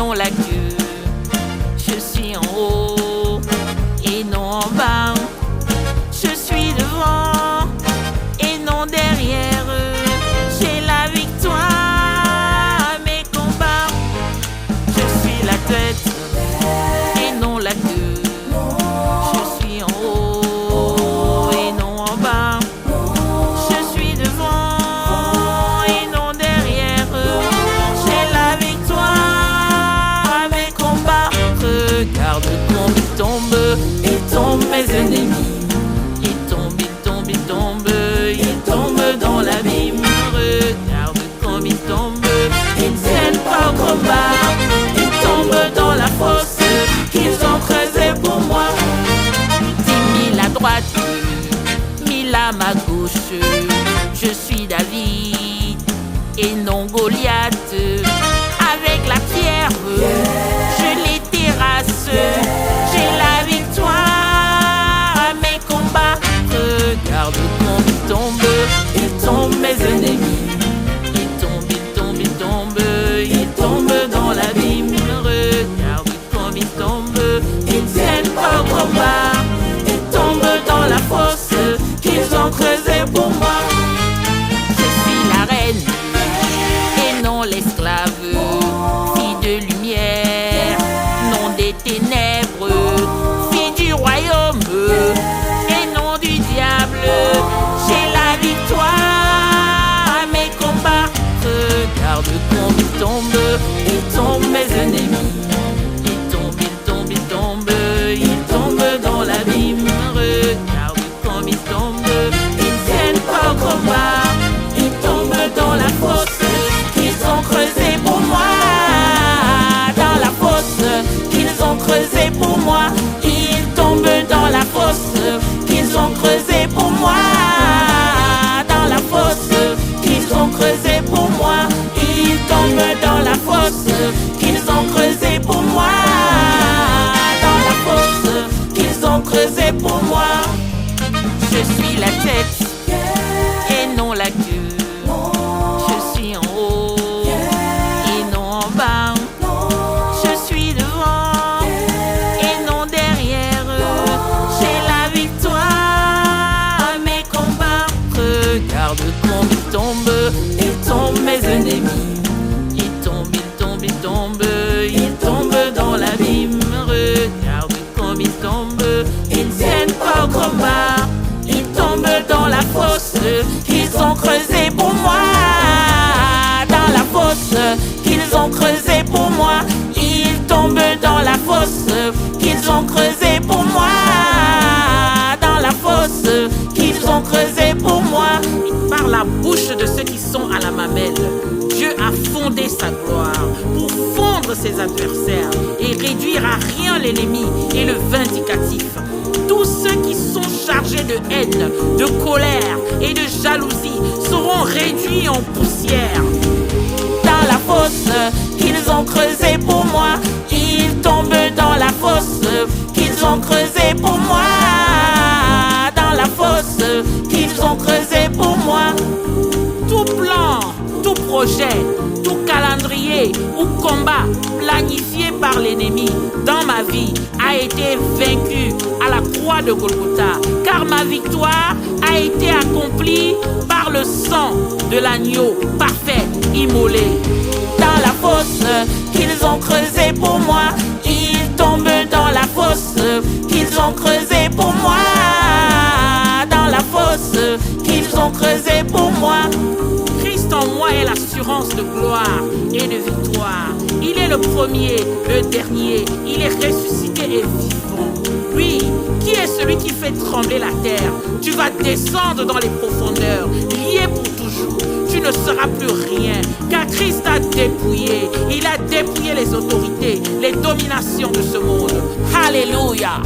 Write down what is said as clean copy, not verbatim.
non la queue. Je suis en haut et non en bas. Je suis devant et non derrière. J'ai la victoire à mes combats. Je suis la tête et non la queue. Je suis en haut et non en bas. Je suis devant et non derrière. J'ai la victoire à mes combats. Regarde comme ils tombent, ils tombent mes ennemis. Ils tombent, ils tombent, ils tombent, ils tombent dans l'abîme. Regarde comme ils tombent, ils ne tiennent pas au combat. Ils tombent dans la fosse qu'ils ont creusée pour moi. 10 000 à droite, 1000 à ma gauche. Je suis David et non Goliath. Avec la pierre, je les terrasse. J'ai la victoire à mes combats. Regarde comme ils tombent mes ennemis. Ils tombent, ils tombent, ils tombent, ils tombent dans l'abîme. Regarde comme ils tombent, ils ne tiennent pas au combat. Ils tombent dans la fosse qu'ils ont creusée pour moi. Je suis la reine et non l'esclave, fille de lumière, non des ténèbres, fille du royaume et non du diable. J'ai la victoire à mes combats. Regarde comme ils tombent mes ennemis. Ils tombent, ils tombent, ils tombent, ils tombent dans l'abîme. Regarde comme ils tombent, ils ne tiennent pas au combat. Ils tombent dans la fosse qu'ils ont creusée pour moi. Dans la fosse qu'ils ont creusée pour moi. Ils tombent dans la fosse qu'ils ont creusée pour moi. Dans la fosse qu'ils ont creusée pour moi. Ils tombent dans la fosse qu'ils ont creusée pour moi. Dans la fosse qu'ils ont creusée pour moi. Je suis la tête et non la queue. Je suis en haut et non en bas. Je suis devant et non derrière. J'ai la victoire à mes combats. Regarde comme ils tombent mes ennemis. Ils tombent, ils tombent, ils tombent, ils tombent dans l'abîme. Regarde comme ils tombent, ils ne tiennent pas au combat. Ils tombent dans la fosse qu'ils ont creusée pour moi. Dans la fosse qu'ils ont creusée pour moi. Ils tombent dans la fosse qu'ils ont creusée pour moi. Dans la fosse qu'ils ont creusée pour moi. Par la bouche de ceux qui sont à la mamelle, Dieu a fondé sa gloire pour fondre ses adversaires et réduire à rien l'ennemi et le vindicatif. Tous ceux qui sont chargés de haine, de colère et de jalousie seront réduits en poussière. Dans la fosse qu'ils ont creusée pour moi, ils tombent dans la fosse qu'ils ont creusée pour moi. Dans la fosse qu'ils ont creusée pour moi. Tout plan, tout projet, tout calendrier ou combat planifié par l'ennemi dans ma vie a été vaincu à la croix de Golgotha, car ma victoire a été accomplie par le sang de l'agneau parfait immolé. Dans la fosse qu'ils ont creusée pour moi, ils tombent dans la fosse qu'ils ont creusée pour moi. Dans la fosse qu'ils ont creusée pour moi. Christ en moi est l'assurance de gloire et de victoire. Il est le premier, le dernier. Il est ressuscité et vivant. Oui, qui est celui qui fait trembler la terre? Tu vas descendre dans les profondeurs, lié pour toujours. Tu ne seras plus rien, car Christ a dépouillé. Il a dépouillé les autorités, les dominations de ce monde. Alléluia.